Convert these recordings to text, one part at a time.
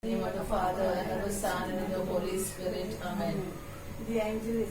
In the name of the Father, and of the Son, and of the Holy Spirit. Amen. The angel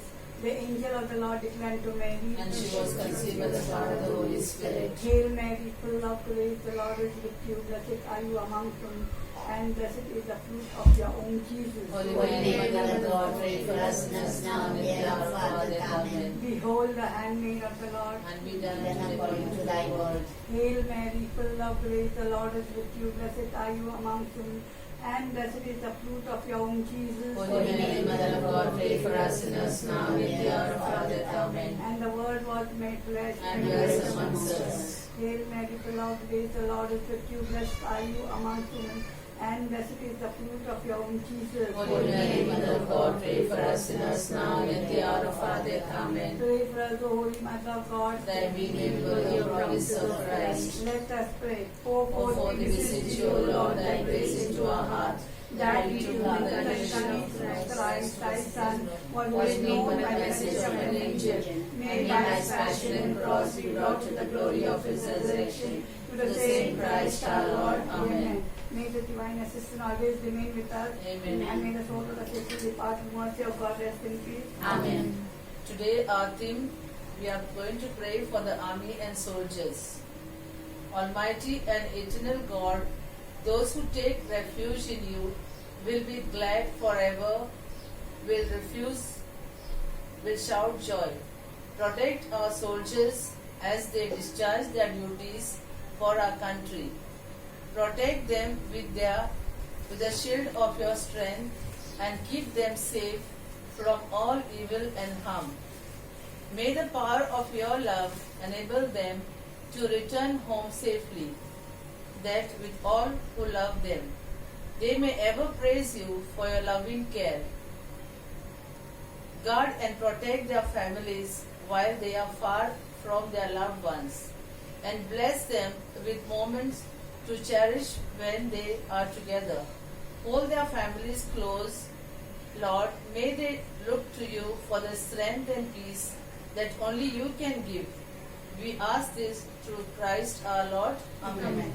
of the Lord declared to Mary, And she was conceived by the power of the Holy Spirit. Hail Mary, full of grace, the Lord is with you. Blessed are you among women, and blessed is the fruit of your womb, Jesus. Holy Mary, Mother of God, pray for us sinners now and at the hour of our death. Amen. Behold the handmaid of the Lord. And be done according to thy word. Hail Mary, full of grace, the Lord is with you. Blessed are you among women, and blessed is the fruit of your womb, Jesus. Holy Mary, Mother of God, pray for us sinners now and at the hour of our death. Amen. And the Word was made flesh And dwells amongst us. Hail Mary, full of grace, the Lord is with you. Blessed are you among women, and blessed is the fruit of your womb, Jesus. Holy Mary, Mother of God, pray for us sinners now and at the hour of our death. Amen. Pray for us, O Holy Mother of God, That we may be worthy of the promise of Christ. Let us pray. O forth we beseech you, O Lord, thy grace into our hearts, that we through the connection of Christ, thy Son, was known by the message of an angel, and by his passion and cross be brought to the glory of his resurrection, to the same Christ our Lord. Amen. May the divine assistance always remain with us. Amen. And may the soul of the faithful depart in mercy of God rest in peace. Amen. Today our theme, we are going to pray for the army and soldiers. Almighty and eternal God, those who take refuge in you will be glad forever, will shout joy. Protect our soldiers as they discharge their duties for our country. Protect them with the shield of your strength, and keep them safe from all evil and harm. May the power of your love enable them to return home safely, that with all who love them, they may ever praise you for your loving care. Guard and protect their families while they are far from their loved ones, and bless them with moments to cherish when they are together. Hold their families close, Lord. May they look to you for the strength and peace that only you can give. We ask this through Christ our Lord. Amen.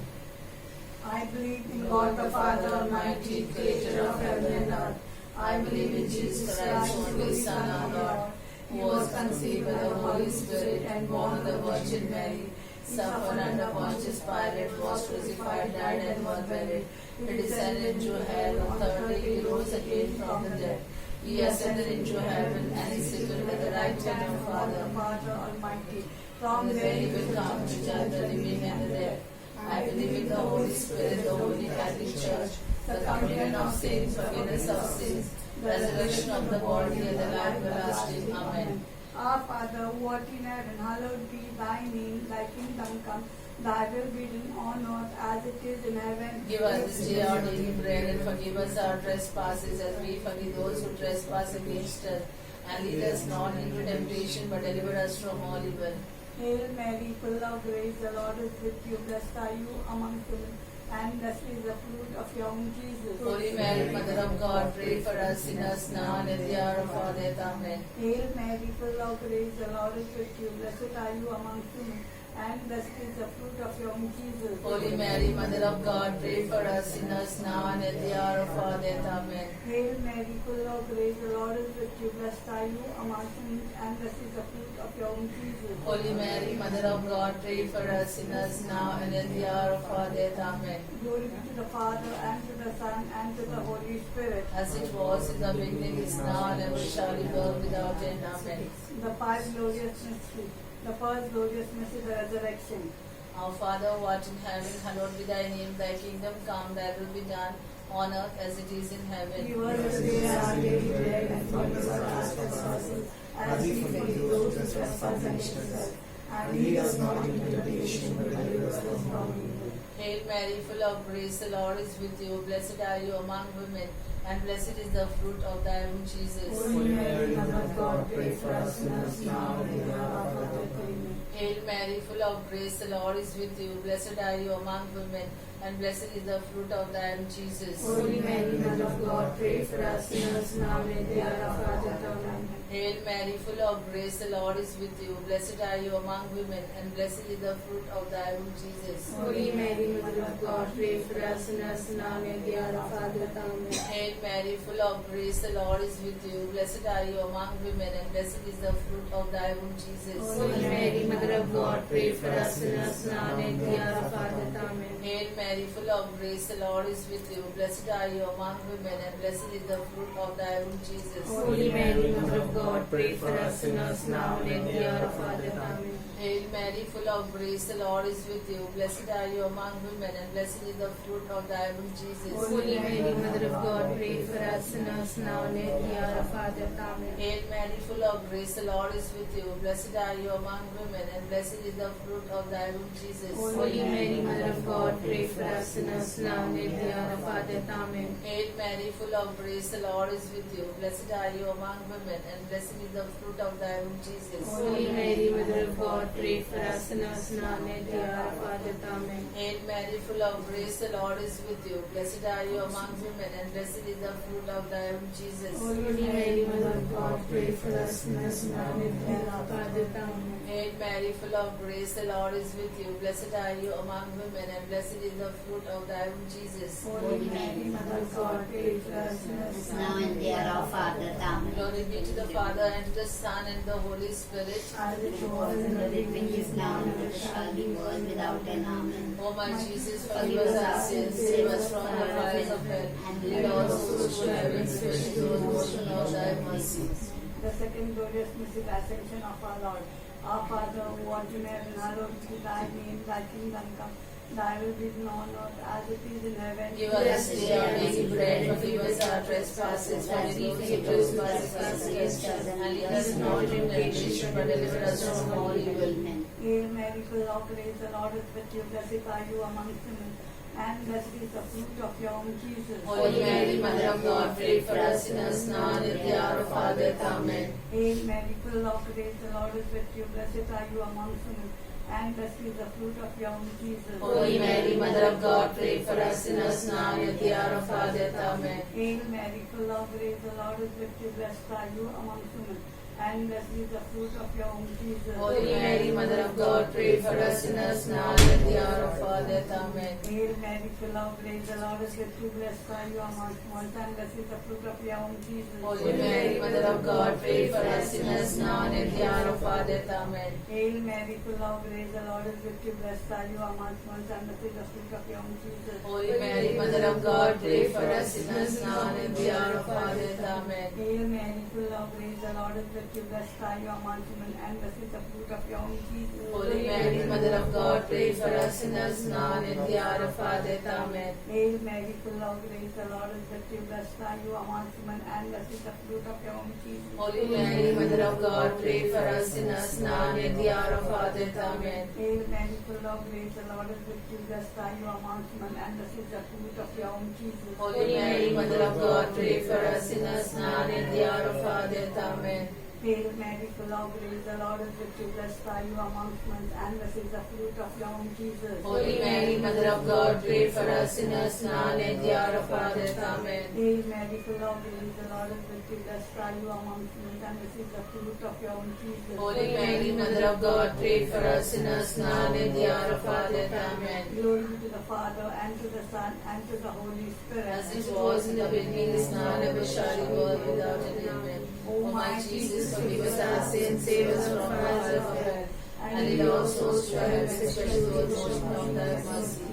I believe in God the Father Almighty, creator of heaven and earth. I believe in Jesus Christ, only Son, our Lord, who was conceived by the Holy Spirit and born of the Virgin Mary, suffered under Pontius Pilate, was crucified, died, and was buried. He descended into hell. On the third day he rose again from the dead. He ascended into heaven, and is seated at the right hand of the Father. Father Almighty. From there he will come to judge the living and the dead. I believe in the Holy Spirit, the Holy Catholic Church, the communion of saints, forgiveness of sins, resurrection of the body, and the life everlasting. Amen. Our Father, who art in heaven, hallowed be thy name. Thy kingdom come, thy will be done on earth as it is in heaven. Give us this day our daily bread, and forgive us our trespasses, as we forgive those who trespass against us. And lead us not into temptation, but deliver us from all evil. Hail Mary, full of grace, the Lord is with you. Blessed are you among women, and blessed is the fruit of your womb, Jesus. Holy Mary, Mother of God, pray for us sinners now and at the hour of our death. Amen. Hail Mary, full of grace, the Lord is with you. Blessed are you among women, and blessed is the fruit of your womb, Jesus. Holy Mary, Mother of God, pray for us sinners now and at the hour of our death. Amen. Hail Mary, full of grace, the Lord is with you. Blessed are you among women, and blessed is the fruit of your womb, Jesus. Holy Mary, Mother of God, pray for us sinners now and at the hour of our death. Amen. Glory be to the Father, and to the Son, and to the Holy Spirit. As it was in the beginning, is now, and ever shall be, world without end. Amen. The five glorious mysteries. The first glorious mystery, the resurrection. Our Father, who art in heaven, hallowed be thy name. Thy kingdom come, thy will be done, on earth as it is in heaven. Give us this day our daily bread, and forgive us our trespasses, as we forgive those who trespass against us. And lead us not into temptation, but deliver us from evil. Hail Mary, full of grace, the Lord is with you. Blessed are you among women, and blessed is the fruit of thy womb, Jesus. Holy Mary, Mother of God, pray for us sinners now and in the hour of our death. Amen. Hail Mary, full of grace, the Lord is with you. Blessed are you among women, and blessed is the fruit of thy womb, Jesus. Holy Mary, Mother of God, pray for us sinners now and in the hour of our death. Amen. Hail Mary, full of grace, the Lord is with you. Blessed are you among women, and blessed is the fruit of thy womb, Jesus. Holy Mary, Mother of God, pray for us sinners now and at the hour of our death. Amen. Hail Mary, full of grace, the Lord is with you. Blessed are you among women, and blessed is the fruit of thy womb, Jesus. Holy Mary, Mother of God, pray for us sinners now and at the hour of our death. Amen. Hail Mary, full of grace, the Lord is with you. Blessed are you among women, and blessed is the fruit of thy womb, Jesus. Holy Mary, Mother of God, pray for us sinners now and at the hour of our death. Amen. Hail Mary, full of grace, the Lord is with you. Blessed are you among women, and blessed is the fruit of thy womb, Jesus. Holy Mary, Mother of God, pray for us sinners now and at the hour of our death. Amen. Hail Mary, full of grace, the Lord is with you. Blessed are you among women, and blessed is the fruit of thy womb, Jesus. Holy Mary, Mother of God, pray for us sinners now and at the hour of our death. Amen. Hail Mary, full of grace, the Lord is with you. Blessed are you among women, and blessed is the fruit of thy womb, Jesus. Holy Mary, Mother of God, pray for us sinners now and at the hour of our death. Amen. Hail Mary, full of grace, the Lord is with you. Blessed are you among women, and blessed is the fruit of thy womb, Jesus. Holy Mary, Mother of God, pray for us sinners now and at the hour of our death. Amen. Hail Mary, full of grace, the Lord is with you. Blessed are you among women, and blessed is the fruit of thy womb, Jesus. Holy Mary, Mother of God, pray for us sinners now and the hour of our death. Amen. Glory be to the Father, and to the Son, and the Holy Spirit. as it was in the beginning, is now, and ever Shall be world without end. Amen. O my Jesus, forgive us our sins, save us from the fires of hell, and lead all souls to heaven, especially those most in all thy mercies. The second glorious mystery, the ascension of our Lord. Our Father, who art in heaven, hallowed be thy name, thy kingdom come. Thy will be done on earth as it is in heaven. Give us this day our daily bread, forgive us our trespasses, as we forgive trespasses against us, and lead us not into temptation, but deliver us from all evil. Amen. Hail Mary, full of grace, the Lord is with you. Blessed are you among women, and blessed is the fruit of your womb, Jesus. Holy Mary, Mother of God, pray for us sinners now and at the hour of our death. Amen. Hail Mary, full of grace, the Lord is with you. Blessed are you among women, and blessed is the fruit of your womb, Jesus. Holy Mary, Mother of God, pray for us sinners now and at the hour of our death. Amen. Hail Mary, full of grace, the Lord is with you. Blessed are you among women, and blessed is the fruit of your womb, Jesus. Holy Mary, Mother of God, pray for us sinners now and at the hour of our death. Amen. Hail Mary, full of grace, the Lord is with you. Blessed are you among women, and blessed is the fruit of your womb, Jesus. Holy Mary, Mother of God, pray for us sinners now and at the hour of our death. Amen. Hail Mary, full of grace, the Lord is with you. Blessed are you among women, and blessed is the fruit of your womb, Jesus. Holy Mary, Mother of God, pray for us sinners now and at the hour of our death. Amen. Hail Mary, full of grace, the Lord is with you. Blessed are you among women, and blessed is the fruit of your womb, Jesus. Holy Mary, Mother of God, pray for us sinners now and at the hour of our death. Amen. Hail Mary, full of grace, the Lord is with you. Blessed are you among women, and blessed is the fruit of your womb, Jesus. Holy Mary, Mother of God, pray for us sinners now and at the hour of our death. Amen. Hail Mary, full of grace, the Lord is with you. Blessed are you among women, and blessed is the fruit of your womb, Jesus. Holy Mary, Mother of God, pray for us sinners now and at the hour of our death. Amen. Hail Mary, full of grace, the Lord is with you. Blessed are you among women, and blessed is the fruit of your womb, Jesus. Holy Mary, Mother of God, pray for us sinners now and at the hour of our death. Amen. Hail Mary, full of grace, the Lord is with you. Blessed are you among women, and blessed is the fruit of your womb, Jesus. Holy Mary, Mother of God, pray for us sinners now and at the hour of our death. Amen. Glory be to the Father, and to the Son, and to the Holy Spirit. As it was in the beginning, is now, and ever shall be, world without end. Amen. O my Jesus, forgive us our sins, save us from the fires of hell, and lead all souls to heaven, especially those most in thy mercy.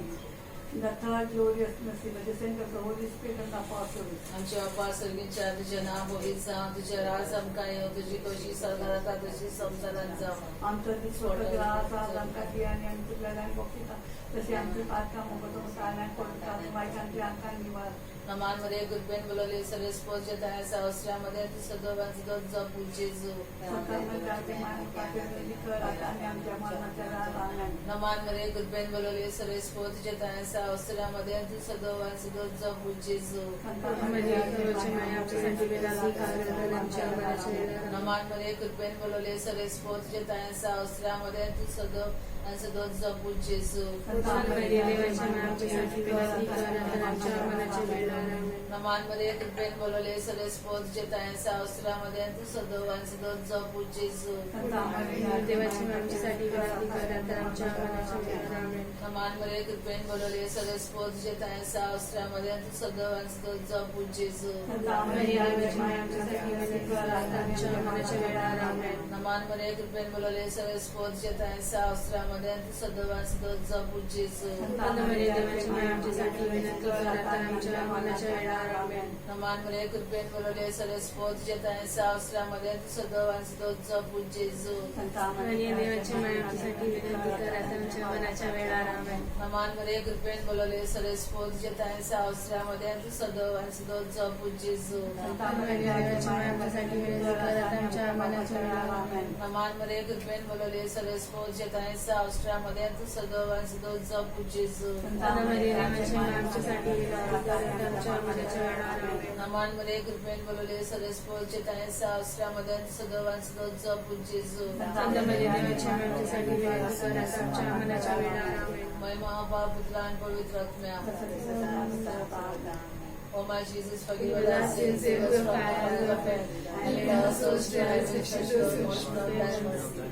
The third glorious mystery, the descent of the Holy Spirit on the apostles. आमच्या अपासर्गींच्या तुझे नाम होईचा तुझे राज आमकां येव तुझी कशी सदारता तशी संसारात जावं आमचं जे स्वतः ग्रास आमकां आणि आमची वेळान बघिता तशी आमची पातकां मोगतो साल्यान पडटा वायटांची आमकां निवार नमांमध्ये गुडबेन बोलवले सगळे स्पोर्टचे त्या सावस्त्र्यामध्ये सदोबांचं दोन जपू जेजू नमांमध्ये गुडबेन बोलवले सगळे स्पोर्टचे त्या सावस्त्र्यामध्ये सदोबांचं दोन जपू जेजू नमांमध्ये गुडबेन बोलवले सगळे स्पोर्टचे त्या सावस्त्र्यामध्ये सदोबांचं दोन जपू जेजू Namaanमध्ये कृपेन बोलवले सगळे स्पोर्ट्सचे त्या शास्त्रामध्ये तू सदोवन सदोत जपू जेजू देवाची आमच्यासाठी विनंती करा तर आमच्या मनाच्या वेळेला आमेन. नमानमध्ये कृपेन बोलवले सगळे स्पोर्ट्सचे त्या शास्त्रामध्ये तू सदोवन सदोत जपू जेजू देवाची आमच्यासाठी विनंती करा तर आमच्या मनाच्या वेळेला आमेन. नमानमध्ये कृपेन बोलवले सगळे स्पोर्ट्सचे त्या शास्त्रामध्ये तू सदोवन सदोत जपू जेजू देवाची आमच्यासाठी विनंती करा तर आमच्या मनाच्या वेळेला आमेन. नमानमध्ये कृपेन बोलवले सगळे स्पोर्ट्सचे त्या शास्त्रामध्ये तू सदोवन सदोत जपू जेजू देवाची आमच्यासाठी विनंती करा तर आमच्या मनाच्या वेळेला आमेन. नमानमध्ये कृपेन बोलवले सगळे स्पोर्ट्सचे त्या शास्त्रामध्ये तू सदोवन सदोत जपू जेजू देवाची आमच्यासाठी विनंती करा तर आमच्या मनाच्या वेळेला आमेन. नमानमध्ये कृपेन बोलवले सगळे स्पोर्ट्सचे त्या शास्त्रामध्ये तू सदोवन सदोत जपू जेजू देवाची आमच्यासाठी विनंती करा तर आमच्या मनाच्या वेळेला आमेन. नमानमध्ये कृपेन बोलवले सगळे स्पोर्ट्सचे त्या शास्त्रामध्ये तू सदोवन सदोत जपू जेजू देवाची आमच्यासाठी विनंती करा तर आमच्या मनाच्या वेळेला आमेन. महिमा बाप पुत्र आणि पवित्र आत्म्या O my Jesus, forgive us sins, save us from all of hell, and lead our souls to heaven, those most of thy mercy.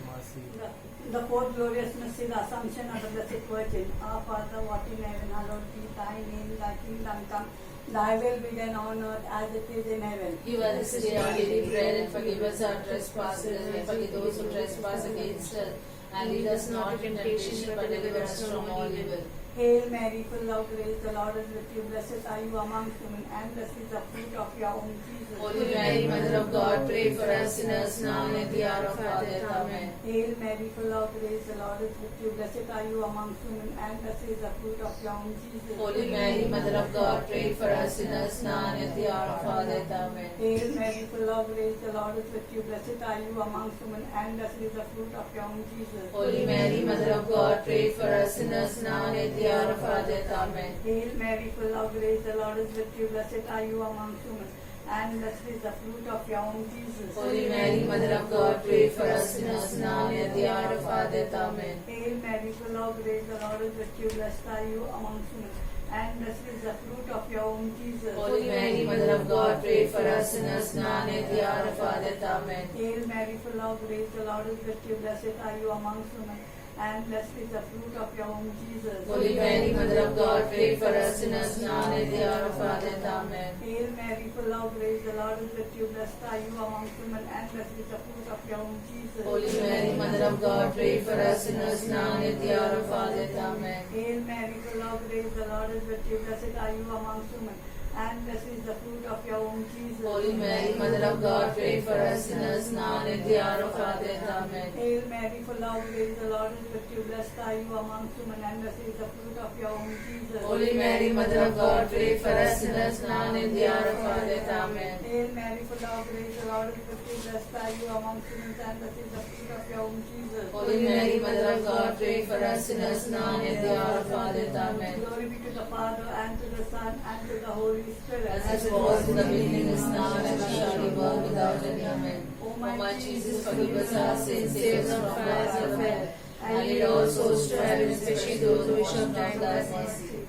The fourth glorious mystery, the Assumption of the Blessed Virgin. Our Father, what in heaven, hallowed be thy name, thy kingdom come, thy will be done on earth as it is in heaven. Give us this day our daily bread, and forgive us our trespasses, and forgive those who trespass against us. And lead us not into temptation, but deliver us from all evil. Hail Mary, full of grace, the Lord is with you. Blessed are you among women, and blessed is the fruit of your womb, Jesus. Holy Mary, Mother of God, pray for us sinners now and at the hour of our death. Amen. Hail Mary, full of grace, the Lord is with you. Blessed are you among women, and blessed is the fruit of your womb, Jesus. Holy Mary, Mother of God, pray for us sinners now and at the hour of our death. Amen. Hail Mary, full of grace, the Lord is with you. Blessed are you among women, and blessed is the fruit of your womb, Jesus. Holy Mary, Mother of God, pray for us sinners now and at the hour of our death. Amen. Hail Mary, full of grace, the Lord is with you. Blessed are you among women, and blessed is the fruit of your womb, Jesus. Holy Mary, Mother of God, pray for us sinners now and at the hour of our death. Amen. Hail Mary, full of grace, the Lord is with you. Blessed are you among women, and blessed is the fruit of your womb, Jesus. Holy Mary, Mother of God, pray for us sinners now and at the hour of our death. Amen. Hail Mary, full of grace, the Lord is with you. Blessed are you among women, and blessed is the fruit of your womb, Jesus. Holy Mary, Mother of God, pray for us sinners now and at the hour of our death. Amen. Hail Mary, full of grace, the Lord is with you. Blessed are you among women, and blessed is the fruit of your womb, Jesus. Holy Mary, Mother of God, pray for us sinners now and at the hour of our death. Amen. Hail Mary, full of grace, the Lord is with you. Blessed are you among women, and blessed is the fruit of your womb, Jesus. Holy Mary, Mother of God, pray for us sinners now and at the hour of our death. Amen. Hail Mary, full of grace, the Lord is with you. Blessed are you among women, and blessed is the fruit of your womb, Jesus. Holy Mary, Mother of God, pray for us sinners now and at the hour of our death. Amen. Hail Mary, full of grace, the Lord is with you. Blessed are you among women, and blessed is the fruit of your womb, Jesus. Holy Mary, Mother of God, pray for us sinners now and at the hour of our death. Amen. Glory be to the Father, and to the Son, and to the Holy Spirit. As it was in the beginning, is now, and ever shall be, world without end. Amen. O my Jesus, forgive us our sins, save us from fires of hell, and lead all souls to heaven, especially those who wish of thy mercy.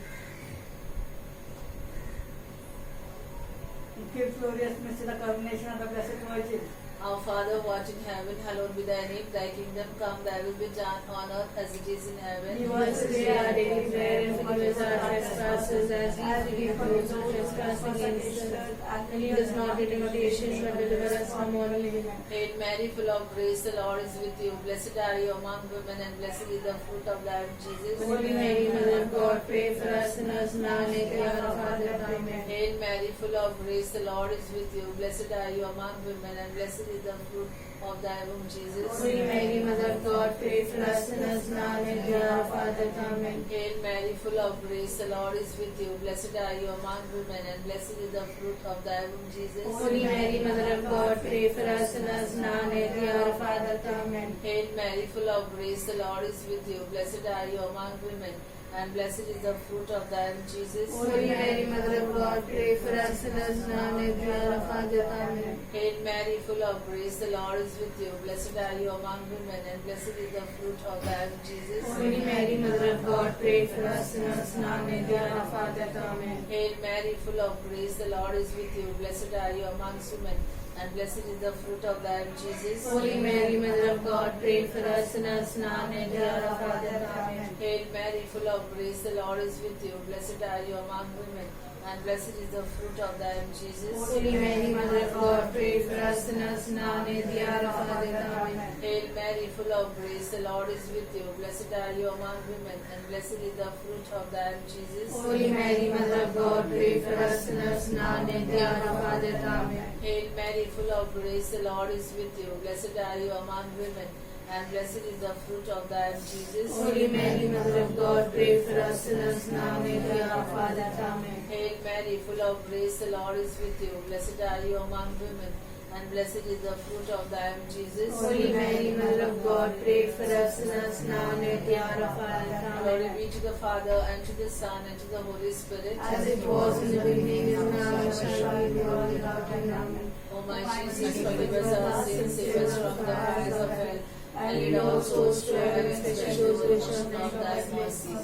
Give glorious mystery, the coronation of the Blessed Virgin. Our Father who art in heaven, hallowed be thy name. Thy kingdom come, thy will be done on earth as it is in heaven. Give us today our daily bread, and forgive us our trespasses as we forgive those who trespass against us. And lead us not into temptation, but deliver us from all evil. Hail Mary, full of grace, the Lord is with you. Blessed are you among women, and blessed is the fruit of thy womb, Jesus. Holy Mary, Mother of God, pray for us sinners now and at the hour of our death. Amen. Hail Mary, full of grace, the Lord is with you. Blessed are you among women, and blessed is the fruit of thy womb, Jesus. Holy Mary, Mother of God, pray for us sinners now and at the hour of our death. Amen. Hail Mary, full of grace, the Lord is with you. Blessed are you among women, and blessed is the fruit of thy womb, Jesus. Holy Mary, Mother of God, pray for us sinners now and at the hour of our death. Amen. Hail Mary, full of grace, the Lord is with you. Blessed are you among women, and blessed is the fruit of thy womb, Jesus. Holy Mary, Mother of God, pray for us sinners now and at the hour of our death. Amen. Hail Mary, full of grace, the Lord is with you. Blessed are you among women, and blessed is the fruit of thy womb, Jesus. Holy Mary, Mother of God, pray for us sinners now and at the hour of our death. Amen. Hail Mary, full of grace, the Lord is with you. Blessed are you amongst women, and blessed is the fruit of thy womb, Jesus. Holy Mary, Mother of God, pray for us sinners now and at the hour of our death. Amen. Hail Mary, full of grace, the Lord is with you. Blessed are you among women, and blessed is the fruit of thy womb, Jesus. Holy Mary, Mother of God, pray for us sinners now and at the hour of our death. Amen. Hail Mary, full of grace, the Lord is with you. Blessed are you among women, and blessed is the fruit of thy womb, Jesus. Holy Mary, Mother of God, pray for us sinners now and at the hour of our death. Amen. Hail Mary, full of grace, the Lord is with you. Blessed are you among women, and blessed is the fruit of thy womb, Jesus. Holy Mary, Mother of God, pray for us sinners now and at the hour of our death. Amen. Hail Mary, full of grace, the Lord is with you. Blessed are you among women, and blessed is the fruit of thy womb, Jesus. Holy Mary, Mother of God, pray for us sinners now and at the hour of our death. Glory Amen. be to the Father, and to the Son, and to the Holy Spirit. As it was in the beginning, is now, and shall be, world without end. Amen. O my Jesus, forgive us our sins, save us from the fires of hell, and lead all souls to heaven, especially those which have need of thy mercy.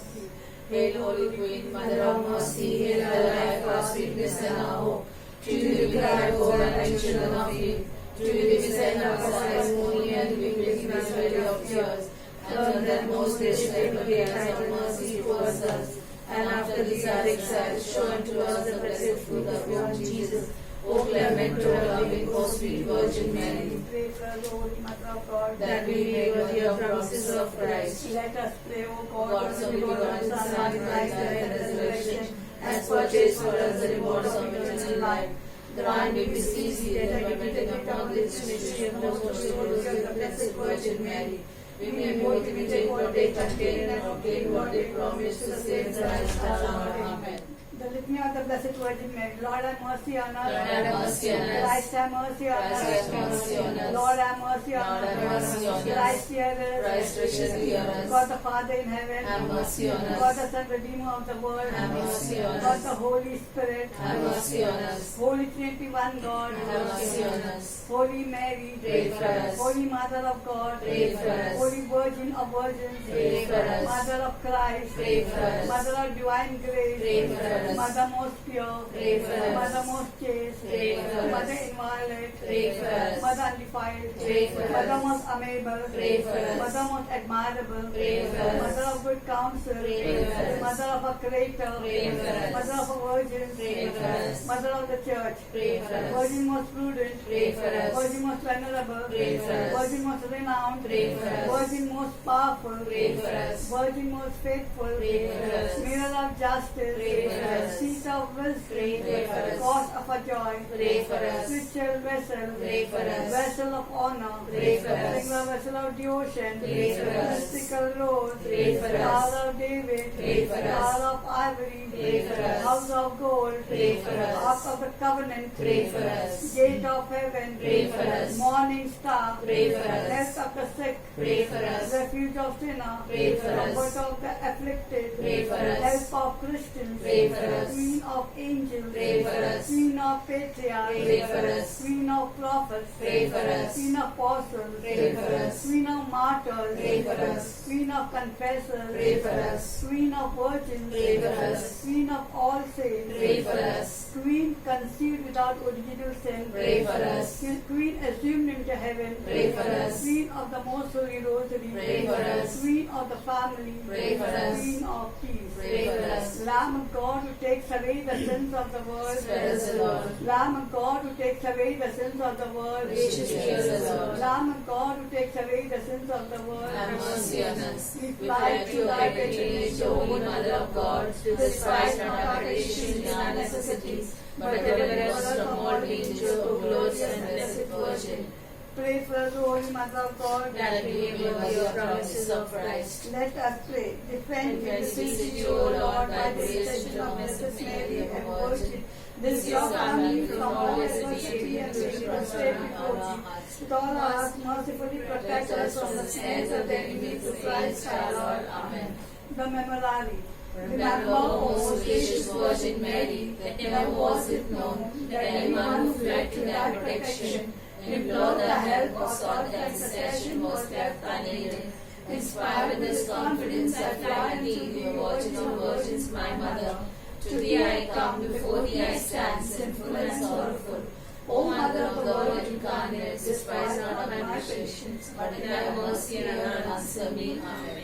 Hail, Holy Queen, Mother of mercy, hail our life, our sweetness, and our hope. To you we cry, poor and children of Eve. To you we send our sighs, mourning and weeping in this valley of tears. And that most gracious Heavenly have mercy towards us. And after this our exile, show unto us the blessed fruit of your womb, Jesus. O clement, O loving, O sweet Virgin Mary, Pray for the Holy Mother of God, that we may worthy of promises of Christ. Let us pray, O God, God, for so the we Lord begotten of Son, Son, Christ, Christ, and and resurrection, has purchased for us the rewards of eternal life. Grant, we beseech thee, that by meditating upon this mystery of most holy Rosary of the Blessed Virgin Mary, we may both imitate what they contain and obtain what they promise to save Christ our Lord. Amen. The Litany of the Blessed Virgin Mary. Lord have mercy on us. Lord have mercy on us. Christ have mercy on us. Christ have mercy on us. Lord have mercy on Lord have us. mercy on us. Christ hear us. Christ graciously hear us. God the Father in heaven. Have mercy on us. God the Son, Redeemer of the world. Have mercy on God us. the Holy Spirit. Have mercy on us. Holy Trinity, one God. Have mercy on us. Holy Mary. Pray for us. Holy Mother of God. Pray for us. Holy Virgin of Virgins. Pray for us. Mother of Christ. Pray for us. Mother of divine grace. Pray for us. Mother most pure. Pray for us. Mother most chaste. Pray for us. Mother inviolate. Pray for us. Mother undefiled. Pray for Mother us. most amiable. Pray for us. Mother most admirable. Pray for us. Mother of good counsel. Pray for us. Mother of a creator. Pray for us. Mother of a virgin. Pray for us. Mother of the church. Pray for us. Virgin most prudent. Pray for us. Virgin most venerable. Pray for us. Virgin most renowned. Pray for us. Virgin most powerful. Pray for us. Virgin most faithful. Pray for us. Mirror of justice. Pray for us. Seat of wisdom. Pray for us. Cause of a joy. Pray for us. Spiritual vessel. Pray for us. Vessel of honor. Pray for us. Single vessel of devotion. Pray for us. Mystical rose. Pray for us. Tower of David. Pray for us. Tower of ivory. Pray for us. House of gold. Pray for us. Ark of the covenant. Pray for us. Gate of heaven. Pray for us. Morning star. Pray for us. Rest of the sick. Pray for us. Refuge of sinner. Pray for us. Comfort of the afflicted. Pray for us. Help of Christians. Pray for us. Queen of angels. Pray for us. Queen of patriarchs. Pray for us. Queen of prophets. Pray for us. Queen of apostles. Pray for us. Queen of martyrs. Pray for us. Queen of confessors. Pray for us. Queen of virgins. Pray for us. Queen of all saints. Pray for us. Queen conceived without original sin. Pray for us. Queen assumed into heaven. Pray for us. Queen of the most holy rosary. Pray for us. Queen of the family. Pray for us. Queen of peace. Pray for us. Lamb of God who takes away the sins of the world. Spare us, O Lord. Lamb of God who takes away the sins of the world. Graciously hear us, O Lord. Lamb of God who takes away the sins of the world. Have mercy on us. We We fly fly to to thy thy patronage, patronage, O Holy Mother of God. Despise not our petitions and our necessities, but deliver us from all dangers, O glorious and blessed Virgin. Pray for the Holy Mother of God. That we may be worthy of promises of Christ. Let us pray. Defend me, beseech you, O Lord, by the intercession of Blessed Mary and Virgin. This your family from all adversity and we prostrate before thee. With all our hearts, mercifully protect us from the snares of the enemy through Christ our Lord. Amen. The Memorare. Remember, O most gracious Virgin Mary, that never was it known that anyone who fled to thy protection, implored the help or sought thy intercession was left unaided. Inspired with this confidence, I fly to thee, O Virgin of Virgins, my Mother. To thee I come, before thee I stand, sinful and sorrowful. O Mother of the Word incarnate, despise not my patience, but in thy mercy hear and answer me. Amen.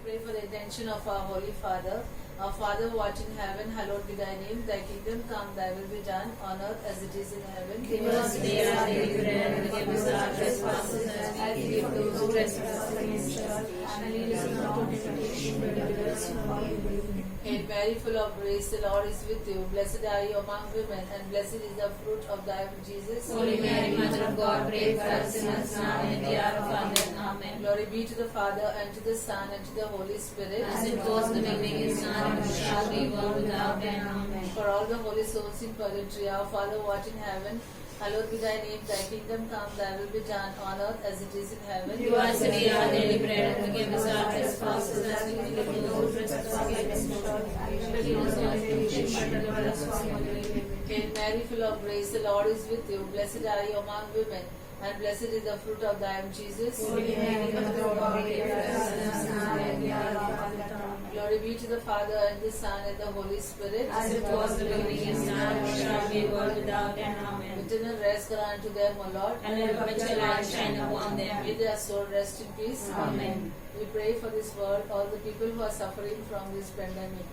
Pray for the intention of our Holy Father. Our Father who art in heaven, hallowed be thy name. Thy kingdom come, thy will be done, on earth as it is in heaven. Give us today our daily bread, and forgive us our trespasses as we forgive those who trespass against us. And lead us not into temptation, but deliver us from evil. Hail Mary, full of grace, the Lord is with you. Blessed are you among women, and blessed is the fruit of thy womb, Jesus. Holy Mary, Mother of God, pray for us sinners now and at the hour of our death. Amen. Glory be to the Father, and to the Son, and to the Holy Spirit. As it was in the beginning, is now, and shall be, world without end. Amen. For all the holy souls in purgatory, our Father who art in heaven, hallowed be thy name. Thy kingdom come, thy will be done, on earth as it is in heaven. Give us today our daily bread, and forgive us our trespasses as we forgive those who trespass against us. And lead us not into temptation, but deliver us from evil. Hail Mary, full of grace, the Lord is with you. Blessed are you among women, and blessed is the fruit of thy womb, Jesus. Holy Mary, Mother of God, pray for us sinners now and at the hour of our death. Amen. Glory be to the Father, and the Son, and the Holy Spirit. As it was in the beginning, is now, and shall be, world without end. Amen. Eternal rest grant to them, O Lord. And let perpetual light shine upon them. May their soul rest in peace. Amen. We pray for this world, all the people who are suffering from this pandemic.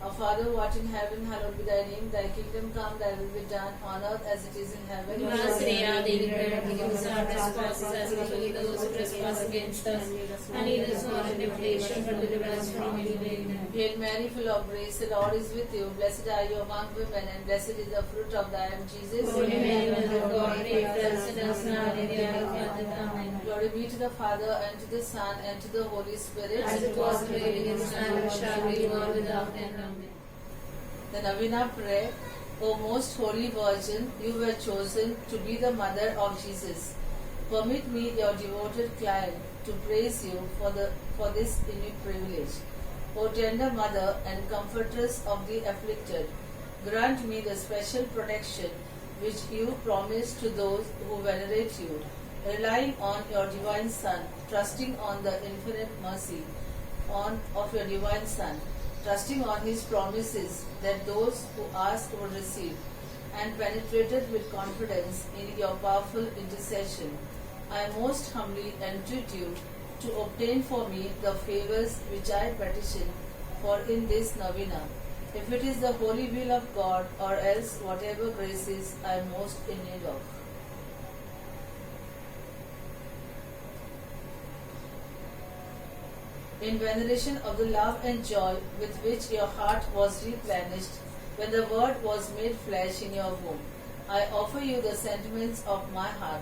Our Father who art in heaven, hallowed be thy name. Thy kingdom come, thy will be done, on earth as it is in heaven. Give us today our daily bread, and forgive us our trespasses as we forgive those who trespass against us. And lead us not into temptation, but deliver us from evil. Amen. Hail Mary, full of grace, the Lord is with you. Blessed are you among women, and blessed is the fruit of thy womb, Jesus. Holy Mary, Mother of God, pray for us sinners now and at the hour of our death. Amen. Glory be to the Father, and to the Son, and to the Holy Spirit. As it was in the beginning, is now, and shall be, world without end. Amen. The Novena prayer. O most holy Virgin, you were chosen to be the mother of Jesus. Permit me, your devoted client, to praise you for this unique privilege. O tender mother and comfortress of the afflicted, grant me the special protection which you promised to those who venerate you, relying on your divine Son, trusting on the infinite mercy of your divine Son, trusting on his promises that those who ask will receive, and penetrated with confidence in your powerful intercession, I most humbly entreat you to obtain for me the favors which I petition for in this novena, if it is the holy will of God, or else whatever graces I am most in need of. In veneration of the love and joy with which your heart was replenished when the Word was made flesh in your womb, I offer you the sentiments of my heart.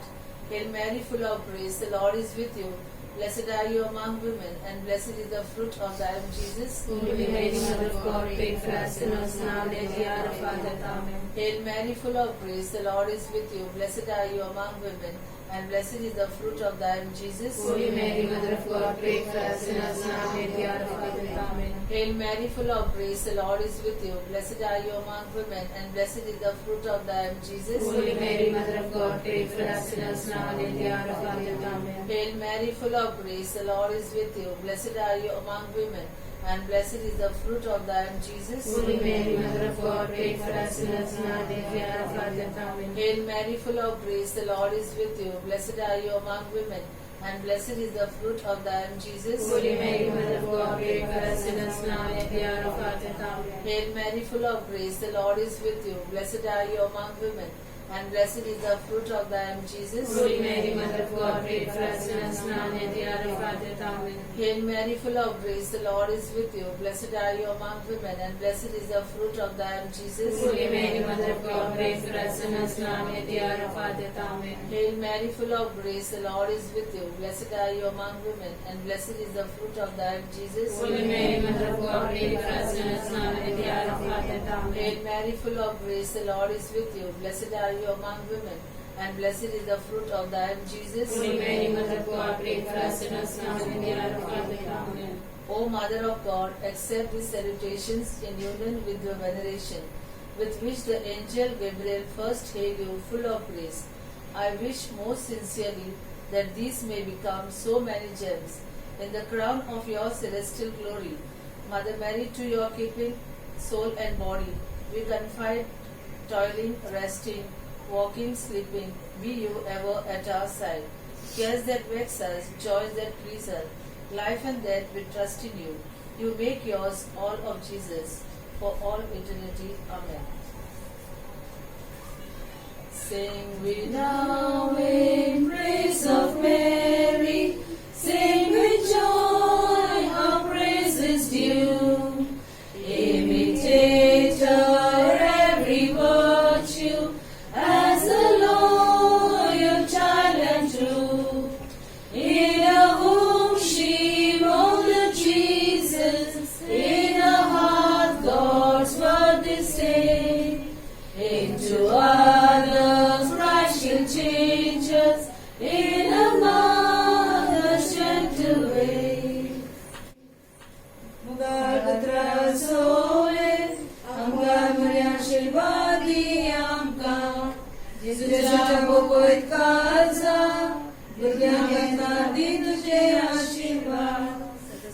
Hail Mary, full of grace, the Lord is with you. Blessed are you among women, and blessed is the fruit of thy womb, Jesus. Holy Mary, Mother of God, pray for us sinners now and at the hour of our death. Amen. Hail Mary, full of grace, the Lord is with you. Blessed are you among women, and blessed is the fruit of thy womb, Jesus. Holy Mary, Mother of God, pray for us sinners now and at the hour of our death. Amen. Hail Mary, full of grace, the Lord is with you. Blessed are you among women, and blessed is the fruit of thy womb, Jesus. Holy Mary, Mother of God, pray for us sinners now and at the hour of our death. Amen. Hail Mary, full of grace, the Lord is with you. Blessed are you among women, and blessed is the fruit of thy womb, Jesus. Holy Mary, Mother of God, pray for us sinners now and at the hour of our death. Amen. Hail Mary, full of grace, the Lord is with you. Blessed are you among women, and blessed is the fruit of thy womb, Jesus. Holy Mary, Mother of God, pray for us sinners now and at the hour of our death. Amen. Hail Mary, full of grace, the Lord is with you. Blessed are you among women, and blessed is the fruit of thy womb, Jesus. Holy Mary, Mother of God, pray for us sinners now and at the hour of our death. Amen. Hail Mary, full of grace, the Lord is with you. Blessed are you among women, and blessed is the fruit of thy womb, Jesus. Holy Mary, Mother of God, pray for us sinners now and at the hour of our death. Amen. Hail Mary, full of grace, the Lord is with you. Blessed are you among women, and blessed is the fruit of thy womb, Jesus. Holy Mary, Mother of God, pray for us sinners now and at the hour of our death. Amen. Hail Mary, full of grace, the Lord is with you. Blessed are you among women, and blessed is the fruit of thy womb, Jesus. Holy Mary, Mother of God, pray for us sinners now and at the hour of our death. Amen. O Mother of God, accept these salutations in union with your veneration, with which the angel Gabriel first hailed you full of grace. I wish most sincerely that these may become so many gems in the crown of your celestial glory. Mother Mary, to your keeping, soul and body, we confide, toiling, resting, walking, sleeping, be you ever at our side. Cares that vex us, joys that please us, life and death, we trust in you. You make yours all of Jesus for all eternity. Amen. Sing we now in praise of Mary. Sing with joy, our praise is due. Imitate her every virtue as a loyal child and true. In her womb she molded Jesus, in her heart God's word distilled. Into others Christ shall change us, in a mother's gentle way. Mugargatra sole, amgar Maria Shilvadi amka, Jesucha bokoit kaza, Buddha di tujhe आशीर्वाद.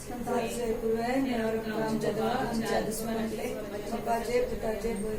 संताचे कुर्बान और काम जदा दुश्मन के मकाजे पिताजे बोल